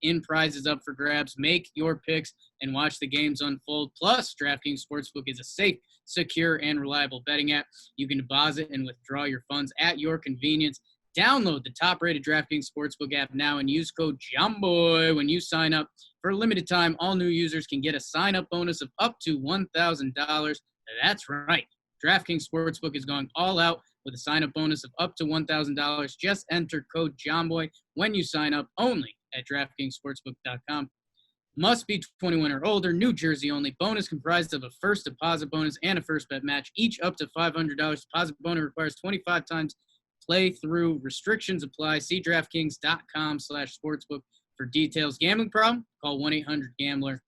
[SPEAKER 1] in prizes up for grabs. Make your picks and watch the games unfold. Plus, DraftKings Sportsbook is a safe, secure, and reliable betting app. You can deposit and withdraw your funds at your convenience. Download the top-rated DraftKings Sportsbook app now and use code JOHNBOY when you sign up. For a limited time, all new users can get a sign-up bonus of up to $1,000. That's right. DraftKings Sportsbook is going all out with a sign-up bonus of up to $1,000. Just enter code JOHNBOY when you sign up only at DraftKingsSportsbook.com. Must be 21 or older, New Jersey only. Bonus comprised of a first deposit bonus and a first bet match, each up to $500. Deposit bonus requires 25 times play through. Restrictions apply. See DraftKings.com/sportsbook for details. Gambling problem? Call 1-800-GAMBLER.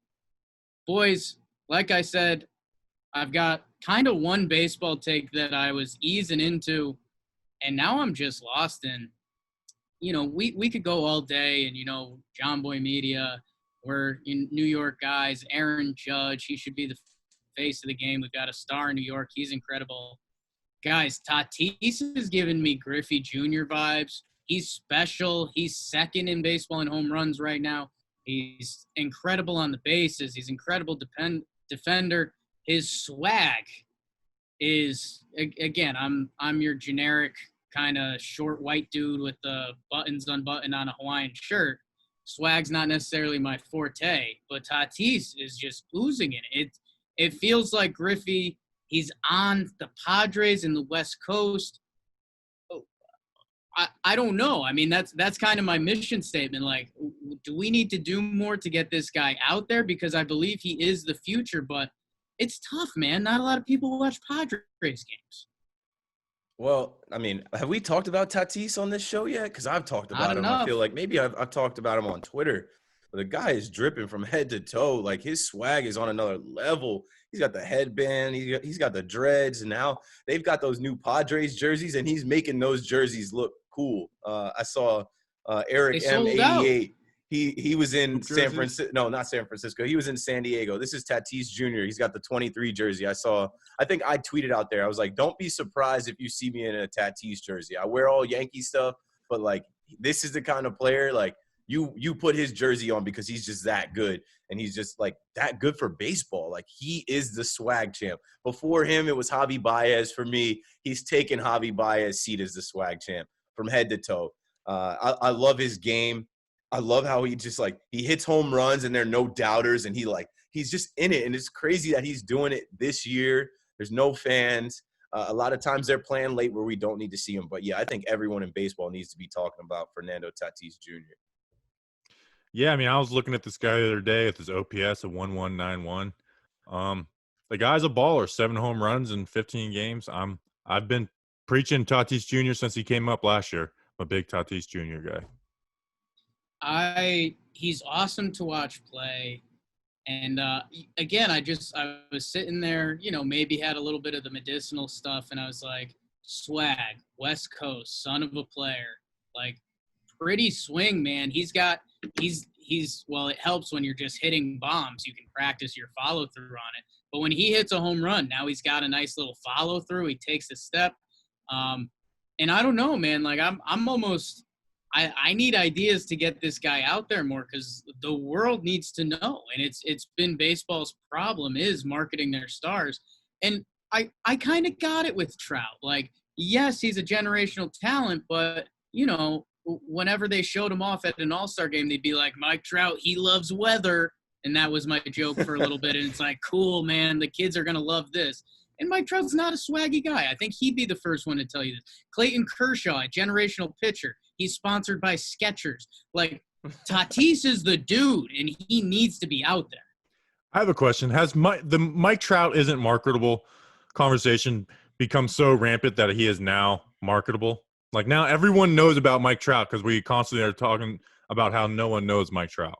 [SPEAKER 1] Boys, like I said, I've got kind of one baseball take that I was easing into, and now I'm just lost in. We could go all day, and, John Boy Media, we're in New York guys. Aaron Judge, he should be the face of the game. We've got a star in New York. He's incredible. Guys, Tatis is giving me Griffey Jr. vibes. He's special. He's second in baseball in home runs right now. He's incredible on the bases. He's incredible defender. His swag is, again, I'm your generic kind of short white dude with the buttons unbuttoned on a Hawaiian shirt. Swag's not necessarily my forte, but Tatis is just oozing it. It feels like Griffey, he's on the Padres in the West Coast. I don't know. I mean, that's kind of my mission statement. Like, do we need to do more to get this guy out there? Because I believe he is the future, but it's tough, man. Not a lot of people watch Padres games.
[SPEAKER 3] Well, I mean, have we talked about Tatis on this show yet? Because I've talked about him.
[SPEAKER 1] Enough.
[SPEAKER 3] I feel like maybe I've talked about him on Twitter. But the guy is dripping from head to toe. Like, his swag is on another level. He's got the headband. He's got the dreads. And now they've got those new Padres jerseys, and he's making those jerseys look cool. I saw Eric M88. He was in San Francisco. No, not San Francisco. He was in San Diego. This is Tatis Jr. He's got the 23 jersey. I think I tweeted out there. I was like, don't be surprised if you see me in a Tatis jersey. I wear all Yankee stuff, but, like, this is the kind of player, like, you put his jersey on because he's just that good. And he's just, like, that good for baseball. Like, he is the swag champ. Before him, it was Javi Baez for me. He's taken Javi Baez's seat as the swag champ from head to toe. I love his game. I love how he just, like, he hits home runs and there are no doubters, and he's just in it. And it's crazy that he's doing it this year. There's no fans. A lot of times they're playing late where we don't need to see him. But, yeah, I think everyone in baseball needs to be talking about Fernando Tatis Jr.
[SPEAKER 2] Yeah, I mean, I was looking at this guy the other day with his OPS of 1191. The guy's a baller, 7 home runs in 15 games. I've been preaching Tatis Jr. since he came up last year. I'm a big Tatis Jr. guy.
[SPEAKER 1] He's awesome to watch play. And again, I was sitting there, maybe had a little bit of the medicinal stuff, and I was like, swag, West Coast, son of a player, like, pretty swing, man. Well, it helps when you're just hitting bombs. You can practice your follow through on it. But when he hits a home run, now he's got a nice little follow through. He takes a step. And I don't know, man, like, I'm almost, I need ideas to get this guy out there more, because the world needs to know. And it's been baseball's problem is marketing their stars. And I kind of got it with Trout. Like, yes, he's a generational talent, but, whenever they showed him off at an all-star game, they'd be like, Mike Trout, he loves weather. And that was my joke for a little bit. And it's like, cool, man, the kids are going to love this. And Mike Trout's not a swaggy guy. I think he'd be the first one to tell you this. Clayton Kershaw, a generational pitcher. He's sponsored by Skechers. Like, Tatis is the dude, and he needs to be out there.
[SPEAKER 2] I have a question. Has the Mike Trout isn't marketable conversation become so rampant that he is now marketable? Like, now everyone knows about Mike Trout because we constantly are talking about how no one knows Mike Trout.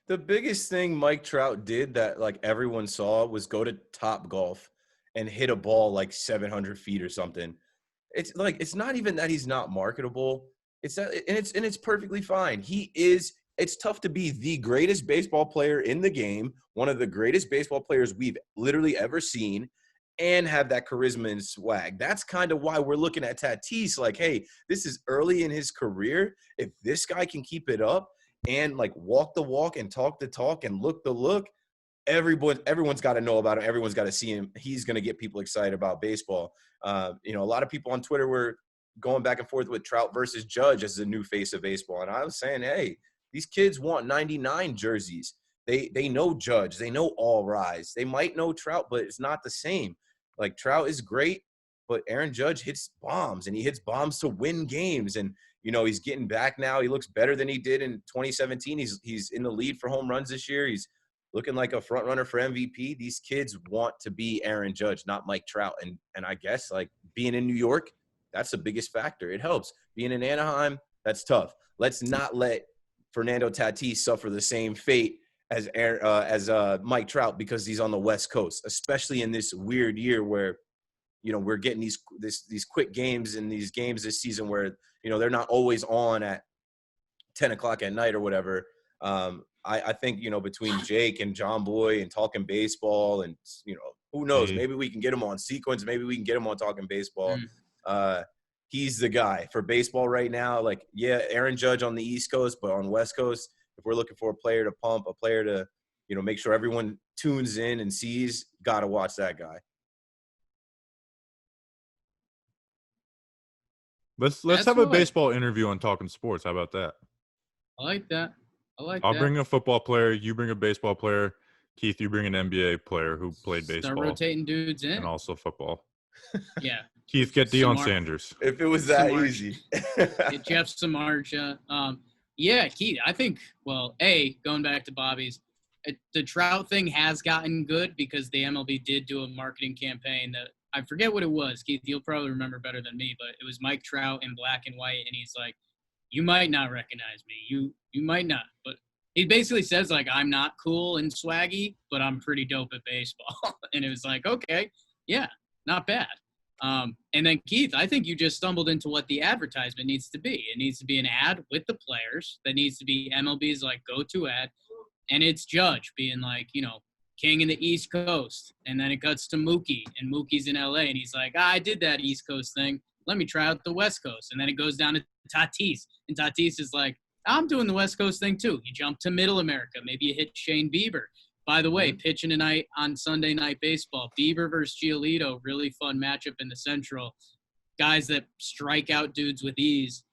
[SPEAKER 3] The biggest thing Mike Trout did that, like, everyone saw was go to Top Golf and hit a ball like 700 feet or something. It's like, it's not even that he's not marketable. It's that, and it's perfectly fine. It's tough to be the greatest baseball player in the game, one of the greatest baseball players we've literally ever seen, and have that charisma and swag. That's kind of why we're looking at Tatis like, hey, this is early in his career. If this guy can keep it up and, like, walk the walk and talk the talk and look the look, everyone's got to know about him. Everyone's got to see him. He's going to get people excited about baseball. A lot of people on Twitter were going back and forth with Trout versus Judge as the new face of baseball. And I was saying, hey, these kids want 99 jerseys. They know Judge. They know All Rise. They might know Trout, but it's not the same. Like, Trout is great. but Aaron Judge hits bombs, and he hits bombs to win games. And, you know, he's getting back now. He looks better than he did in 2017. He's in the lead for home runs this year. He's looking like a front runner for MVP. These kids want to be Aaron Judge, not Mike Trout. And I guess, like, being in New York, that's the biggest factor. It helps. Being in Anaheim, that's tough. Let's not let Fernando Tatis suffer the same fate as Mike Trout because he's on the West Coast, especially in this weird year where, you know, we're getting these quick games and these games this season where, you know, they're not always on at 10 o'clock at night or whatever. I think, you know, between Jake and John Boy and Talking Baseball and, you know, who knows, maybe we can get him on Sequence. Maybe we can get him on Talking Baseball. He's the guy for baseball right now. Like, yeah, Aaron Judge on the East Coast, but on West Coast, if we're looking for a player to pump, a player to, you know, make sure everyone tunes in and sees, got to watch that guy.
[SPEAKER 2] Let's have a baseball interview on Talking Sports. How about that?
[SPEAKER 1] I like that.
[SPEAKER 2] I'll bring a football player. You bring a baseball player. Keith, you bring an NBA player who played baseball.
[SPEAKER 1] Start rotating dudes in.
[SPEAKER 2] And also football.
[SPEAKER 1] Yeah.
[SPEAKER 2] Keith, get Deion Sanders.
[SPEAKER 3] If it was that easy.
[SPEAKER 1] Get Jeff Samardzija. Yeah, Keith, I think, well, going back to Bobby's, the Trout thing has gotten good because the MLB did do a marketing campaign that I forget what it was. Keith, you'll probably remember better than me, but it was Mike Trout in black and white, and he's like, you might not recognize me. You might not. But he basically says, like, I'm not cool and swaggy, but I'm pretty dope at baseball. And it was like, okay, yeah, not bad. And then, Keith, I think you just stumbled into what the advertisement needs to be. It needs to be an ad with the players. That needs to be MLB's, like, go-to ad. And it's Judge being like, you know, king in the East Coast. And then it cuts to Mookie, and Mookie's in L.A., and he's like, I did that East Coast thing. Let me try out the West Coast. And then it goes down to Tatis. And Tatis is like, I'm doing the West Coast thing too. You jump to Middle America. Maybe you hit Shane Bieber. By the way, pitching tonight on Sunday Night Baseball, Bieber versus Giolito, really fun matchup in the Central. Guys that strike out dudes with ease.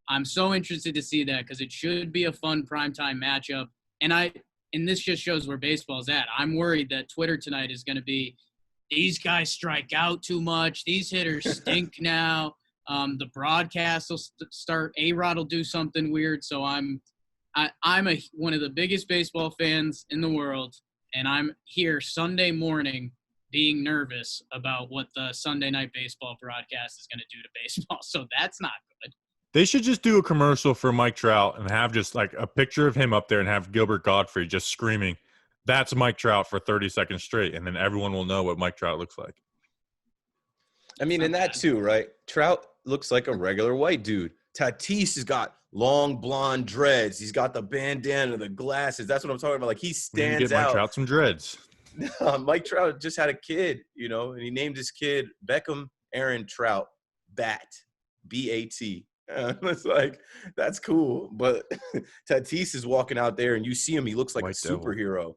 [SPEAKER 1] I'm so interested to see that because it should be a fun primetime matchup. And this just shows where baseball's at. I'm worried that Twitter tonight is going to be, these guys strike out too much. These hitters stink now. The broadcast will start. A-Rod will do something weird. So I'm one of the biggest baseball fans in the world, and I'm here Sunday morning being nervous about what the Sunday Night Baseball broadcast is going to do to baseball. So that's not good.
[SPEAKER 2] They should just do a commercial for Mike Trout and have just like a picture of him up there and have Gilbert Gottfried just screaming, that's Mike Trout for 30 seconds straight. And then everyone will know what Mike Trout looks like.
[SPEAKER 3] I mean, and that too, right? Trout looks like a regular white dude. Tatis has got long blonde dreads. He's got the bandana, the glasses. That's what I'm talking about. Like, he stands out.
[SPEAKER 2] Mike Trout some dreads.
[SPEAKER 3] Mike Trout just had a kid, you know, and he named his kid Beckham Aaron Trout Bat, B-A-T. It's like, that's cool. But Tatis is walking out there, and you see him. He looks like a superhero.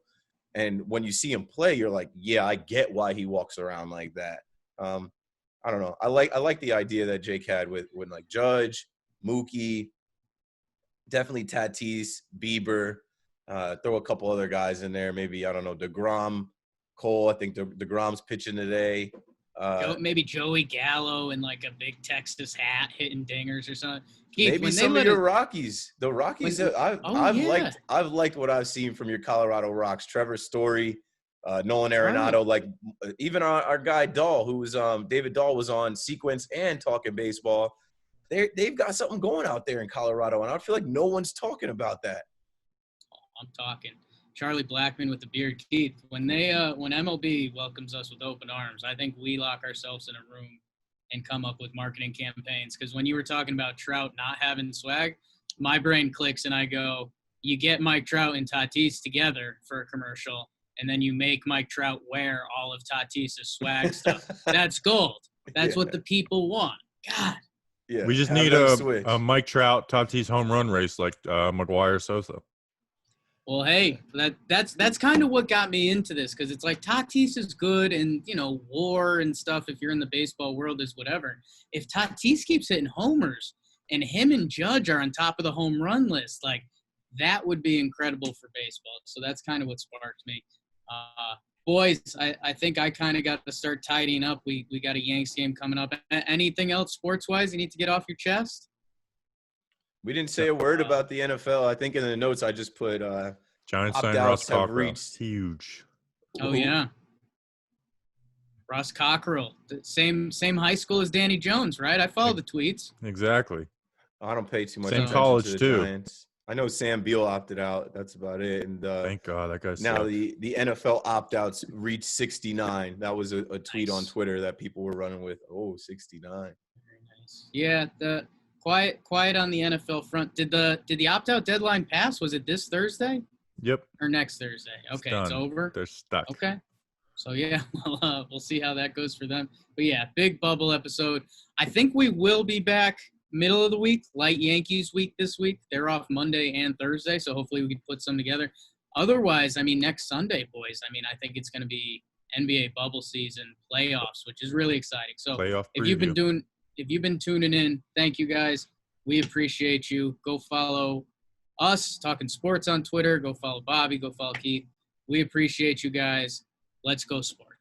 [SPEAKER 3] And when you see him play, you're like, yeah, I get why he walks around like that. I don't know. I like the idea that Jake had with like Judge, Mookie, definitely Tatis, Bieber, throw a couple other guys in there. Maybe, I don't know, DeGrom, Cole. I think DeGrom's pitching today.
[SPEAKER 1] Maybe Joey Gallo in like a big Texas hat hitting dingers or something. Keith,
[SPEAKER 3] maybe some of your Rockies. The Rockies, I've liked what I've seen from your Colorado Rocks. Trevor Story, Nolan Arenado, like even our guy Dahl, who was David Dahl was on Sequence and Talking Baseball. They've got something going out there in Colorado, and I feel like no one's talking about that.
[SPEAKER 1] I'm talking. Charlie Blackmon with the beard. Keith, when MLB welcomes us with open arms, I think we lock ourselves in a room and come up with marketing campaigns. Because when you were talking about Trout not having swag, my brain clicks and I go, you get Mike Trout and Tatis together for a commercial, and then you make Mike Trout wear all of Tatis's swag stuff. That's gold. That's what the people want. God.
[SPEAKER 2] Yeah, we just need a Mike Trout Tatis home run race like McGuire Sosa.
[SPEAKER 1] Well, hey, that's kind of what got me into this, because it's like Tatis is good, and, you know, WAR and stuff, if you're in the baseball world, is whatever. If Tatis keeps hitting homers and him and Judge are on top of the home run list, like, that would be incredible for baseball. So that's kind of what sparked me. Boys, I think I kind of got to start tidying up. We got a Yanks game coming up. Anything else sports-wise you need to get off your chest?
[SPEAKER 3] We didn't say a word about the NFL. I think in the notes I just put
[SPEAKER 2] Giants signed Ross
[SPEAKER 3] opt-outs have
[SPEAKER 2] Cockrell.
[SPEAKER 3] reached.
[SPEAKER 2] Huge.
[SPEAKER 1] Oh, yeah. Ross Cockrell. Same high school as Danny Jones, right? I follow the tweets.
[SPEAKER 2] Exactly.
[SPEAKER 3] I don't pay too much
[SPEAKER 2] Same
[SPEAKER 3] attention
[SPEAKER 2] college,
[SPEAKER 3] to the
[SPEAKER 2] too.
[SPEAKER 3] Giants. I know Sam Beal opted out. That's about it. And
[SPEAKER 2] Thank God that guy's
[SPEAKER 3] now
[SPEAKER 2] sucked.
[SPEAKER 3] the NFL opt-outs reached 69. That was a tweet on
[SPEAKER 1] Nice.
[SPEAKER 3] Twitter that people were running with. Oh, 69.
[SPEAKER 1] Very nice. Yeah, the quiet on the NFL front. Did the opt-out deadline pass? Was it this Thursday
[SPEAKER 2] Yep.
[SPEAKER 1] or next Thursday? Okay, it's
[SPEAKER 2] done.
[SPEAKER 1] over.
[SPEAKER 2] They're stuck.
[SPEAKER 1] Okay. So, yeah, we'll see how that goes for them. But, yeah, big bubble episode. I think we will be back middle of the week, light Yankees week this week. They're off Monday and Thursday, so hopefully we can put some together. Otherwise, I mean, next Sunday, boys, I mean, I think it's going to be NBA bubble season playoffs, which is really exciting. So
[SPEAKER 2] Playoff
[SPEAKER 1] if you've
[SPEAKER 2] preview.
[SPEAKER 1] been tuning in, thank you guys. We appreciate you. Go follow us, Talking Sports on Twitter. Go follow Bobby. Go follow Keith. We appreciate you guys. Let's go sports.